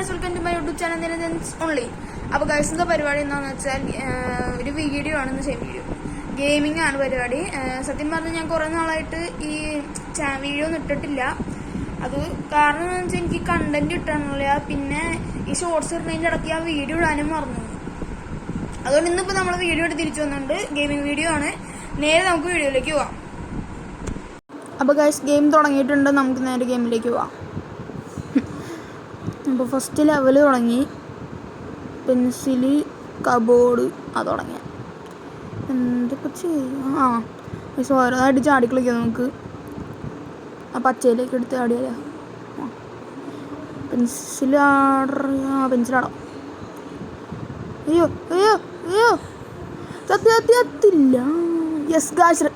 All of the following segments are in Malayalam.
Guys, welcome to my YouTube channel only. അപ്പോൾ ഗൈസ്, എന്താ പരിപാടി എന്താണെന്ന് വെച്ചാൽ ഒരു വീഡിയോ ആണെന്ന് ചെയ്യാൻ വീഡിയോ ഗെയിമിംഗ് ആണ് പരിപാടി. സത്യം പറഞ്ഞാൽ ഞാൻ കുറേ നാളായിട്ട് ഈ വീഡിയോ ഒന്നും ഇട്ടിട്ടില്ല. അത് കാരണം എന്താണെന്ന് വെച്ചാൽ എനിക്ക് കണ്ടന്റ് കിട്ടാനില്ല. പിന്നെ ഈ ഷോർട്സ് ഇടുന്നതിൻ്റെ ഇടയ്ക്ക് ആ വീഡിയോ ഇടാനും മറന്നു. അതുകൊണ്ട് ഇന്നിപ്പോൾ നമ്മൾ വീഡിയോ ഇട്ട് തിരിച്ചു വന്നിട്ടുണ്ട്. ഗെയിമിംഗ് വീഡിയോ ആണ്. നേരെ നമുക്ക് വീഡിയോയിലേക്ക് പോവാം. അപ്പോൾ ഗൈസ്, ഗെയിം തുടങ്ങിയിട്ടുണ്ട്. നമുക്ക് നേരെ ഗെയിമിലേക്ക് പോവാം. അപ്പോൾ ഫസ്റ്റ് ലെവൽ തുടങ്ങി. പെൻസില്, കബോർഡ് അത് തുടങ്ങി. എന്തൊക്കെ ചെയ്യും? പക്ഷെ ഓരോന്നായിട്ട് ചാടി കളിക്കാം നമുക്ക്. ആ പച്ചയിലേക്ക് എടുത്ത് ചാടിയാലോ? പെൻസിലാടാം. അയ്യോ അയ്യോ അയ്യോ, സത്യത്തില്ല. യെസ് ഗൈസ്,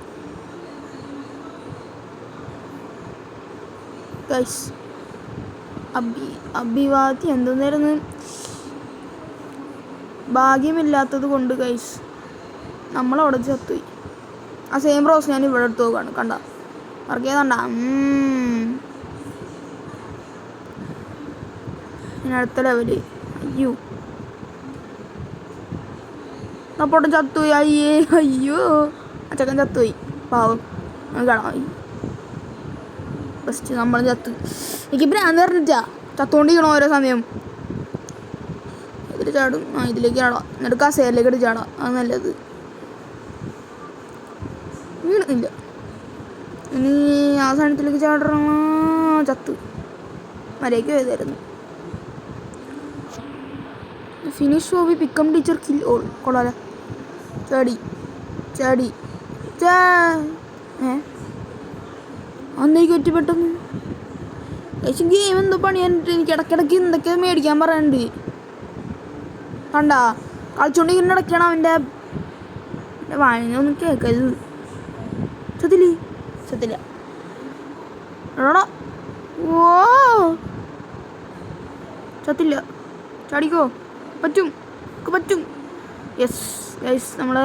ഗൈസ് അഭിവാദ്യം എന്തെന്നായിരുന്നു? ഭാഗ്യമില്ലാത്തത് കൊണ്ട് ഗൈസ് നമ്മളവിടെ ചത്തുപോയി. ആ സെയിം റോസ് ഞാൻ ഇവിടെ എടുത്ത് നോക്കാണ്. കണ്ട വർക്ക് ചെയ്തണ്ട. പിന്നെ അടുത്ത ലെവല്. അയ്യോ, അപ്പോൾ ചത്തുപോയി. അയ്യേ അയ്യോ, അച്ചക്കൻ ചത്തുപോയി. പാവം കാണാം. ഫസ്റ്റ് നമ്മൾ ചത്തു. എനിക്ക് ഭ്രാന്ത് പറഞ്ഞിട്ടാ ചത്തുകൊണ്ടിരിക്കണം ഓരോ സമയം. ഇതിൽ ചാടും. ഇതിലേക്ക് ചാടാം. എന്നിട്ട് കസേരയിലേക്ക് ഇട്ട് ചാടാം. അത് നല്ലത്. വീണില്ല. ഇനി ആ സാധനത്തിലേക്ക് ചാടണം. ചത്തു. മര്യാദയ്ക്ക് പോയതായിരുന്നു. Finish hobby, പിക്കം teacher, kill all. കൊള്ളാല. ചാടി ചാടി അന്നേക്ക് പറ്റി പെട്ടെന്ന്. പക്ഷെ ഗെയിം എന്തോ പണിയാനിട്ട് എനിക്ക് ഇടയ്ക്കിടയ്ക്ക് എന്തൊക്കെ മേടിക്കാൻ പറയാനുണ്ട്. കണ്ടാ കളിച്ചോണ്ടിരിക്കുന്ന ഇടയ്ക്കാണ് അവൻ്റെ വായനൊന്നും കേൾക്കരുത്. സത്തില്ല എടാ. ഓ ചത്തില്ല. ചാടിക്കോ. പറ്റും. യെസ് ഗൈസ്, നമ്മൾ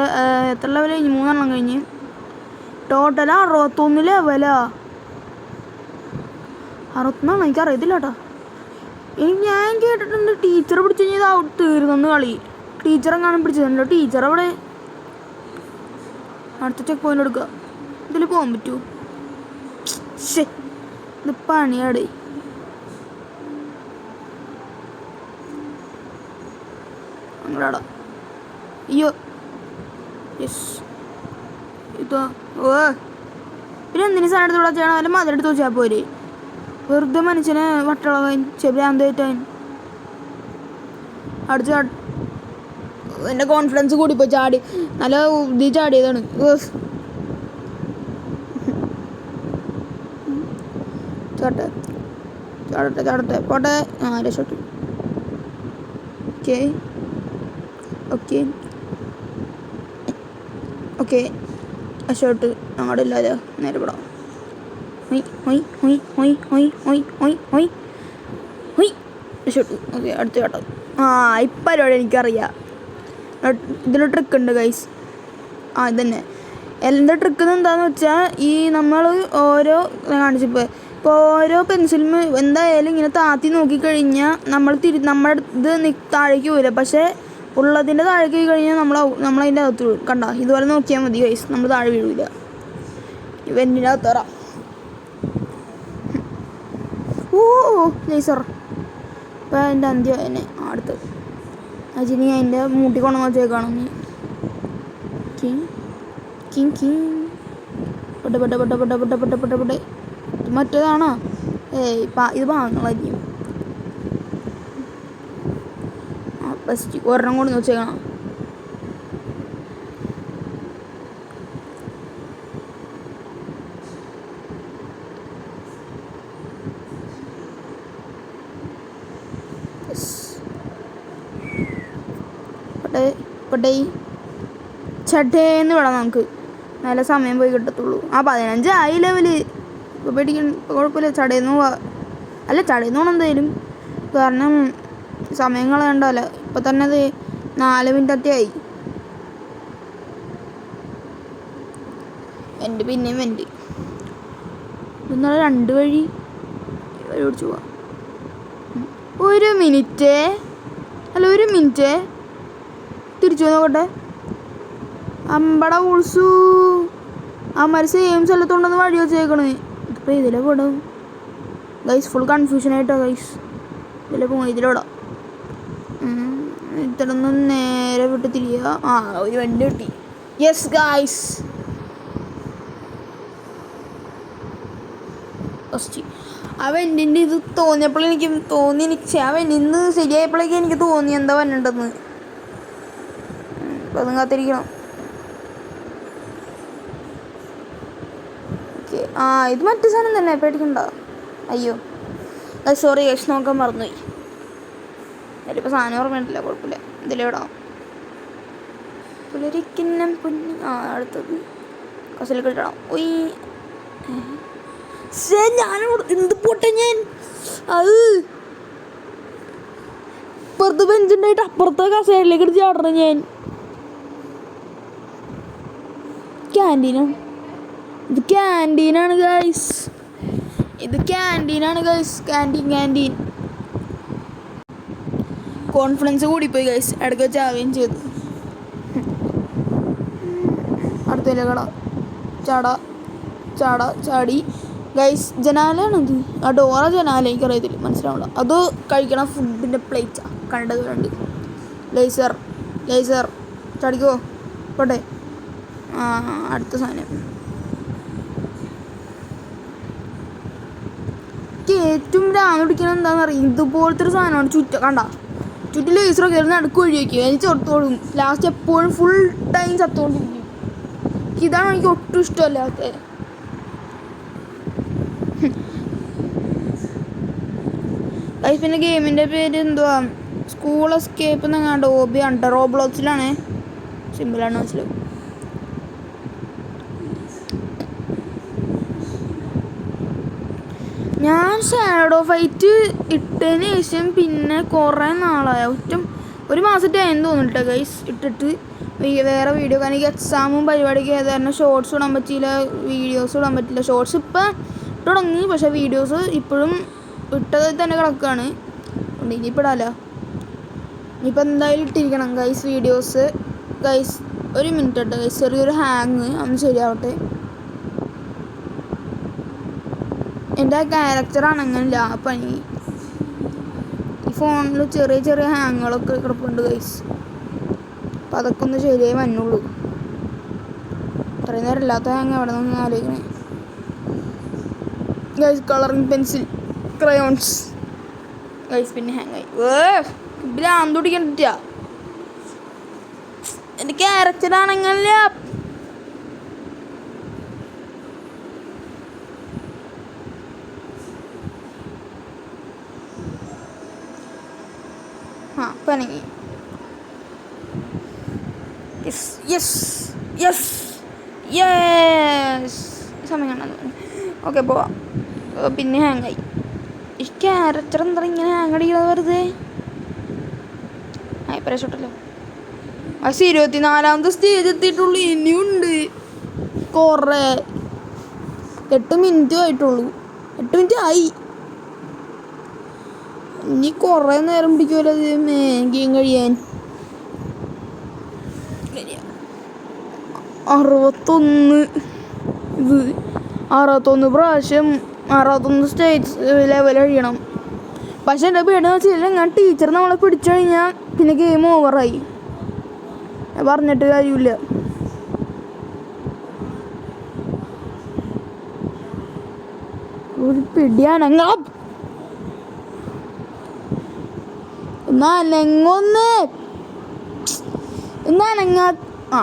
എത്ര ലെവൽ കഴിഞ്ഞ്? 3 കഴിഞ്ഞ്. ടോട്ടൽ 61 ലെവലാ. 64 എനിക്കറിയത്തില്ല കേട്ടോ. ഞാൻ കേട്ടിട്ടുണ്ട് ടീച്ചർ പിടിച്ച് കഴിഞ്ഞാൽ ഇത് തീർന്നു കളി. ടീച്ചറെങ്ങാനും പിടിച്ചിട്ടുണ്ടോ? ടീച്ചർ അവിടെ. അടുത്ത ചെക്ക് പോയിന്റ് എടുക്കുക. ഇതിൽ പോകാൻ പറ്റുമോ? ശേ, ഇത് പണിയാടേ. അങ്ങടാ. അയ്യോ യെസ്. ഇതോ പിന്നെ എന്തിനു സാധനം എടുത്ത് ഇവിടെ ചെയ്യണം? വല്ല മധുരം എടുത്ത് വെച്ചാൽ പോരെ. വെറുതെ മനുഷ്യനെ വട്ടളകാൻ ഭ്രാന്തായിട്ടാൻ അടിച്ച് എൻ്റെ കോൺഫിഡൻസ് കൂടിപ്പോയി. ചാടി നല്ല ഇത് ചാടിയതാണ്. ചാടട്ടെ പോട്ടെ. രക്ഷപ്പെട്ടു. ഓക്കെ രക്ഷപ്പെട്ട്. അങ്ങോട്ട് ഇല്ലാതെ നേരെ വിടാം. രക്ഷപ്പെട്ടു. ഓക്കെ, അടുത്ത ചാട്ടം. ഈ പരിപാടി എനിക്കറിയാം. ഇതിൽ ട്രിക്ക് ഉണ്ട് ഗൈസ്. ഇതന്നെ എന്താ ട്രിക്ക് എന്താണെന്ന് വെച്ചാൽ, ഈ നമ്മൾ ഓരോ കാണിച്ചപ്പോൾ ഓരോ പെൻസിലും എന്തായാലും ഇങ്ങനെ താത്തി നോക്കിക്കഴിഞ്ഞാൽ നമ്മുടെ ഇത് താഴേക്ക് പോവില്ല. പക്ഷേ ഉള്ളതിൻ്റെ താഴേക്ക് പോയി കഴിഞ്ഞാൽ നമ്മളതിൻ്റെ അകത്ത് വീഴും. കണ്ട, ഇതുപോലെ നോക്കിയാൽ മതി ഗൈസ്, നമ്മൾ താഴെ വീഴില്ല. ഇവൻ്റെ അകത്തറ. ജയ്സർ ഇപ്പം എൻ്റെ അന്ത്യം തന്നെ. അടുത്തത് അജിനി അതിൻ്റെ മൂട്ടി കൊണ്ടുവന്ന് വെച്ചേക്കാണ്. പെട്ടെ മറ്റേതാണോ? ഇത് പാങ്ങളായിരിക്കും. ഫസ്റ്റ് ഒരെണ്ണം കൊണ്ടുവന്ന് വെച്ചേക്കണം. ചട്ടേന്ന് വിടാം നമുക്ക്. നല്ല സമയം പോയി കിട്ടത്തുള്ളൂ. 15 ആയി ലെവല്. ഇപ്പോൾ പേടിക്കണം. ഇപ്പോൾ കുഴപ്പമില്ല. ചടേന്ന് പോവാ. അല്ല, ചടേന്ന് പോകണം എന്തായാലും. കാരണം സമയം കളയണ്ടല്ലോ. ഇപ്പം തന്നെ അത് 4 മിനിറ്റ് ആയി. എൻ്റെ പിന്നെയും വെൻ്റ്. ഇന്നാളെ 2 വഴി ഓടിച്ചു പോവാം. ഒരു മിനിറ്റ്, അല്ല ഒരു മിനിറ്റ്, തിരിച്ചു നോക്കട്ടെ. അമ്പട ഉൾസു അമ്മ സെയിം സ്ഥലത്തുണ്ടെന്ന് വഴി വെച്ചേക്കണ്. ഇതിപ്പോൾ ഇതിലെ പോടും ഗൈസ്, ഫുൾ കൺഫ്യൂഷനായിട്ടോ ഗൈസ്. ഇതിലെ പോകും, ഇതിലോടാം. ഇത്രയൊന്ന് നേരെ വിട്ട് തിരിയുക. ആ ഒരു വണ്ടി കിട്ടി. യെസ് ഗൈസ്, ആ വെൻറ്റിൻ്റെ ഇത് തോന്നിയപ്പോൾ എനിക്ക് ആ വെൻറ്റിന്ന് ശരിയായപ്പോഴേക്കും എനിക്ക് തോന്നി എന്താ വന്നിട്ടുണ്ടെന്ന്. അപ്പം അതും കാത്തിരിക്കണം. ഓക്കെ, ആ ഇത് മറ്റു സാധനം തന്നെ, പേടിക്കണ്ട. അയ്യോ സോറി ഗൈസ്, നോക്കാൻ മറന്നുപോയി. അതിലിപ്പോൾ സാധനം ഓർമ്മയുണ്ടല്ലോ, കുഴപ്പമില്ല. ഇതിലിടാം. പുലരിക്കിന്നം പൊന്നി. ആ അടുത്തത് കസലേക്ക് ഇടണം. ഒയ് ഞാൻ എന്ത് പോട്ടെ, ഞാൻ അത് ഇപ്പുറത്ത് ബെഞ്ചുണ്ടായിട്ട് അപ്പുറത്തെ കസേരയിലേക്ക് എടുത്ത് ചാടണം ഞാൻ. ക്യാൻറ്റീനോ? ഇത് ക്യാൻറ്റീനാണ് ഗൈസ്, ഇത് ക്യാൻറ്റീനാണ് ഗൈസ്. ക്യാൻറ്റീൻ കോൺഫിഡൻസ് കൂടിപ്പോയി ഗൈസ്, ഇടയ്ക്ക് വെച്ച് ആവുകയും ചെയ്തു. അടുത്തല്ലേ കട, ചാടി ഗൈസ്. ജനാലാണത്, ആ ഡോറ ജനാല, എനിക്കറിയത്തില്ല, മനസ്സിലാവില്ല. അത് കഴിക്കണ ഫുഡിൻ്റെ പ്ലേറ്റാ കണ്ടത് കണ്ട്. ലേസർ ചാടിക്കോ, പോട്ടെ. ആ അടുത്ത സാധനം ഏറ്റവും രാമ പിടിക്കണം എന്താണെന്നറിയാം. ഇതുപോലത്തെ ഒരു സാധനമാണ് ചുറ്റും ലേസറൊക്കെ ആയിരുന്നു, നടുക്ക് വഴി വയ്ക്കുക. എനിക്ക് ചൊടുത്തോടും ലാസ്റ്റ് എപ്പോഴും ഫുൾ ടൈം ചത്തോണ്ടിരിക്കും. ഇതാണ് എനിക്ക് ഒട്ടും ഇഷ്ടമല്ലാത്ത. പിന്നെ ഗെയിമിൻ്റെ പേര് എന്തുവാ, സ്കൂൾ എസ്കേപ്പ് എന്നങ്ങാണ്ട് ഓബി ഉണ്ട്. റോബ്ലോക്സിലാണ്, സിമ്പിളാണ്, മനസ്സിലാവും. ഞാൻ ഷാഡോ ഫൈറ്റ് ഇട്ടതിന് ശേഷം പിന്നെ കുറേ നാളായ, ഒരു മാസത്തെ ആയെന്ന് തോന്നിട്ട് ഗൈസ് ഇട്ടിട്ട്. വേറെ വീഡിയോ, കാരണം എനിക്ക് എക്സാമും പരിപാടിയൊക്കെ ആയത് കാരണം ഷോർട്സ് ഇടാൻ പറ്റിയില്ല, വീഡിയോസ് ഇടാൻ പറ്റില്ല. ഷോർട്സ് ഇപ്പം തുടങ്ങി, പക്ഷേ വീഡിയോസ് ഇപ്പോഴും ഇട്ടത് തന്നെ കിടക്കുകയാണ്. ഇനിയിപ്പോൾ ഇടാമല്ലോ, ഇനിയിപ്പോൾ എന്തായാലും ഇട്ടിരിക്കണം ഗൈസ് വീഡിയോസ്. ഗൈസ് ഒരു മിനിറ്റ് കേട്ടോ ഗൈസ്, ചെറിയൊരു ഹാങ് ഒന്ന് ശരിയാവട്ടെ. എൻ്റെ ക്യാരക്ടറാണ് അങ്ങനെയില്ല പനി. ഈ ഫോണിൽ ചെറിയ ഹാങ്ങുകളൊക്കെ കിടപ്പുണ്ട് ഗൈസ്. അപ്പം അതൊക്കെ ഒന്ന് ശരിയായി വന്നുള്ളൂ. ഇത്രയും നേരം ഇല്ലാത്ത ഹാങ് എവിടെ നിന്ന് ആലോചിക്കണേ guys. Colouring pencil, crayons guys, പിന്നെ ഹാങ്ങായി. ഭ്രാന്ത് പിടിക്കണ്ട, എൻ്റെ ക്യാരക്ടറാണെങ്കില. ആ പണങ്ങി. സമയം കാണാൻ. ഓക്കെ പോവാം. പിന്നെ ഹാങ്ങായി. ഈ ക്യാരക്ടർ എന്താ ഇങ്ങനെ ഹാങ് അടിക്കുന്നത് വെറുതെ? പ്രശ്നമല്ലോ. 24ാമത്തെ സ്റ്റേജ് എത്തിയിട്ടുള്ളൂ, ഇനിയുണ്ട് കുറേ. 8 മിനിറ്റും ആയിട്ടുള്ളൂ, 8 മിനിറ്റ് ആയി. ഇനി കുറേ നേരം പിടിക്കുമല്ലോ ഗെയിം കഴിയാൻ. 61 പ്രാവശ്യം 61 സ്റ്റേജ് ലെവൽ കഴിയണം. പക്ഷെ എൻ്റെ പേടിയെന്ന് വെച്ചാൽ ഞാൻ ടീച്ചർ നമ്മളെ പിടിച്ചു കഴിഞ്ഞാൽ പിന്നെ ഗെയിം ഓവറായി. പറഞ്ഞിട്ട് കാര്യമില്ല. ഒരു പിടിയാണ് ഒന്നനങ്ങ. ആ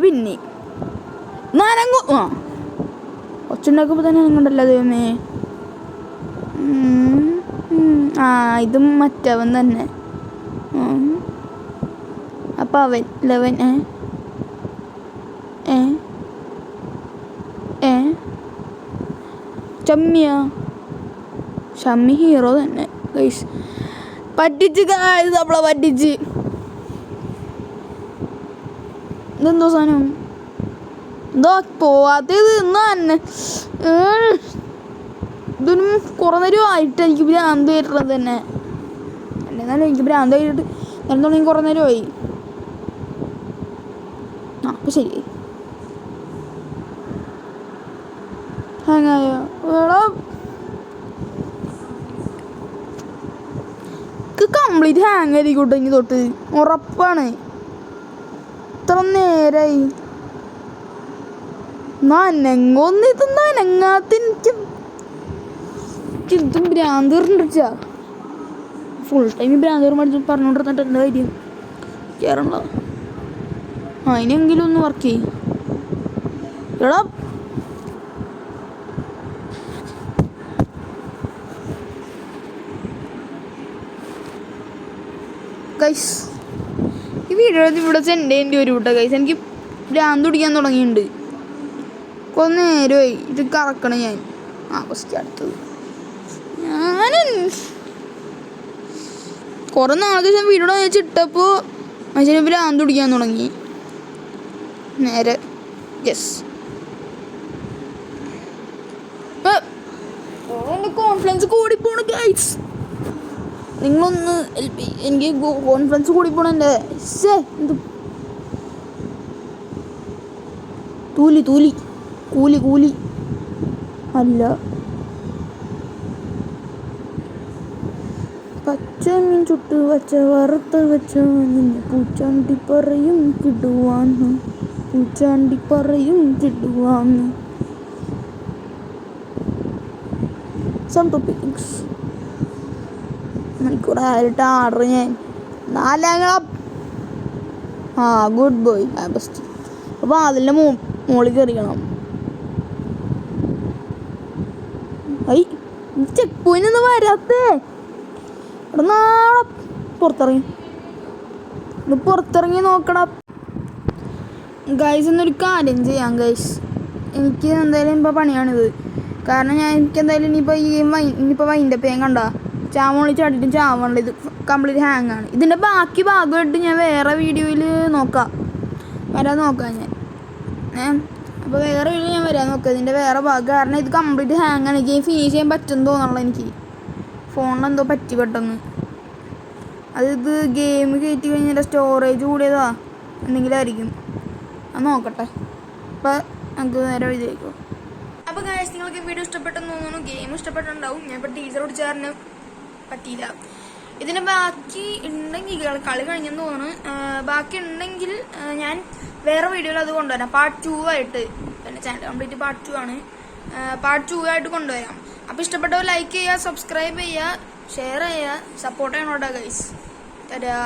പിന്നെ നനങ്ങു. ആ ഒച്ചുണ്ടാക്കുമ്പോൾ തന്നെ അനങ്ങണ്ടല്ലോ ദൈവമേ. ആ ഇതും മറ്റവൻ തന്നെ. അപ്പം അവൻ 11 ഷമ്മി ഹീറോ തന്നെ ഗൈസ്. പറ്റിച്ച് ഗൈസ്, നമ്മളെ പറ്റിച്ച്. ഇതെന്തോ സാധനം എന്തോ പോവാത്തത് ഇന്ന് തന്നെ. ഇതൊന്നും കുറേ നേരം ആയിട്ട് എനിക്ക് ഭ്രാന്ത് വരുന്നത് തന്നെ. എന്നാലും എനിക്ക് ഭ്രാന്ത് ആയിട്ട് എന്തുണ്ടെങ്കിൽ കുറേ നേരമായി. അപ്പം ശരി ഹാങ്ങായോ കംപ്ലീറ്റ് ഹാങ് ആയിരിക്കോട്ടെ ഇനി തൊട്ട് ഉറപ്പാണ്. ഇത്ര നേരായി നനങ്ങൊന്നിതൊന്നും അനങ്ങാത്ത എനിക്കും ഭ്രാന്ത് പറഞ്ഞിട്ടാ ഫുൾ ടൈം ഭ്രാന്ത് പറഞ്ഞോണ്ടിരുന്നിട്ട് എന്താ കാര്യം കയറണ. അതിനെങ്കിലും ഒന്ന് വർക്ക് ചെയ്യും. എടാ ഗൈസ് ഈ വീഡിയോ ഇവിടെ സെൻഡ് ചെയ്യേണ്ടി വരും കേട്ടോ ഗൈസ്. എനിക്ക് ഭ്രാന്ത് പിടിക്കാൻ തുടങ്ങിയിട്ടുണ്ട്. കുറേ നേരമായി ഇത് കറക്കണം ഞാൻ. ഫസ്റ്റ് അടുത്തത് ഞാൻ കുറേ നാൾക്ക് ശേഷം വീഡിയോ വെച്ചിട്ടപ്പോൾ മനുഷ്യന് ഭ്രാന്ത് പിടിക്കാൻ തുടങ്ങി. നേരെ യെസ് എൻ്റെ കോൺഫിഡൻസ് കൂടിപ്പോണ ഗൈസ്. നിങ്ങളൊന്ന് എനിക്ക് കോൺഫിഡൻസ് കൂടിപ്പോണ എൻ്റെ എന്ത് തൂലി തൂലി കൂലി കൂലി അല്ല പച്ച മീൻ ചുട്ട് വച്ച വറുത്ത് വെച്ച നിന്നെ പൂച്ചാണ്ടി പറയും കിടുവാന്ന് പൂച്ചാണ്ടി പറയും കിടുവാന്ന്. സം ടോപ്പിക്സ് മണിക്കൂറായിട്ട് ആർഡർ ഞാൻ 4 ഗുഡ് ബോയ് ബെസ്റ്റ്. അപ്പോൾ അതിൻ്റെ മുകളിൽ കയറിക്കണം. ഐ ചെക്ക് പോയിന്റ് ഒന്നും വരാത്തേ. ഇവിടെ നാളെ പുറത്തിറങ്ങി നോക്കണം ഗൈസ്. എന്നൊരു കാര്യം ചെയ്യാം ഗൈസ്. എനിക്ക് എന്തായാലും ഇപ്പോൾ പണിയാണിത്. കാരണം എനിക്ക് എന്തായാലും ഇനിയിപ്പോൾ വൈൻഡപ്പ് ചെയ്യാൻ കണ്ട ചാവണി ചാടിയിട്ടും ചാവണ്ട. ഇത് കംപ്ലീറ്റ് ഹാങ് ആണ്. ഇതിൻ്റെ ബാക്കി ഭാഗമായിട്ട് ഞാൻ വേറെ വീഡിയോയിൽ വരാൻ നോക്കാം ഞാൻ. അപ്പോൾ വേറെ വീഡിയോ ഞാൻ വരാൻ നോക്കാം ഇതിൻ്റെ വേറെ ഭാഗം. കാരണം ഇത് കംപ്ലീറ്റ് ഹാങ് ആണ്. ഗെയിം ഫിനിഷ് ചെയ്യാൻ പറ്റുമെന്ന് തോന്നുള്ളൂ എനിക്ക്. ഫോണിനെന്തോ പറ്റി പെട്ടെന്ന്. ഇത് ഗെയിം കയറ്റി കഴിഞ്ഞാൽ സ്റ്റോറേജ് കൂടിയതാ എന്തെങ്കിലും ആയിരിക്കും. അത് നോക്കട്ടെ. അപ്പോൾ നമുക്ക് നേരെ എഴുതിയേക്കോ. അപ്പോൾ ഗൈസ് നിങ്ങൾക്ക് വീഡിയോ ഇഷ്ടപ്പെട്ടെന്ന് തോന്നുന്നു. ഗെയിം ഇഷ്ടപ്പെട്ടുണ്ടാവും. ഞാൻ ഇപ്പോൾ ടീച്ചർ ഓടിച്ചാറിന് പറ്റിയില്ല. ഇതിന് ബാക്കി ഉണ്ടെങ്കിൽ കളി കഴിഞ്ഞെന്ന് തോന്നുന്നു. ബാക്കി ഉണ്ടെങ്കിൽ ഞാൻ വേറെ വീഡിയോയിൽ അത് കൊണ്ടുവരാം. പാർട്ട് 2 ആയിട്ട്. എൻ്റെ ചാനൽ കംപ്ലീറ്റ് പാർട്ട് 2 ആണ്. പാർട്ട് 2 ആയിട്ട് കൊണ്ടുവരാം. അപ്പോൾ ഇഷ്ടപ്പെട്ടവർ ലൈക്ക് ചെയ്യുക, സബ്സ്ക്രൈബ് ചെയ്യുക, ഷെയർ ചെയ്യുക, സപ്പോർട്ട് ചെയ്യണോട്ടാ ഗൈസ്. തരാ.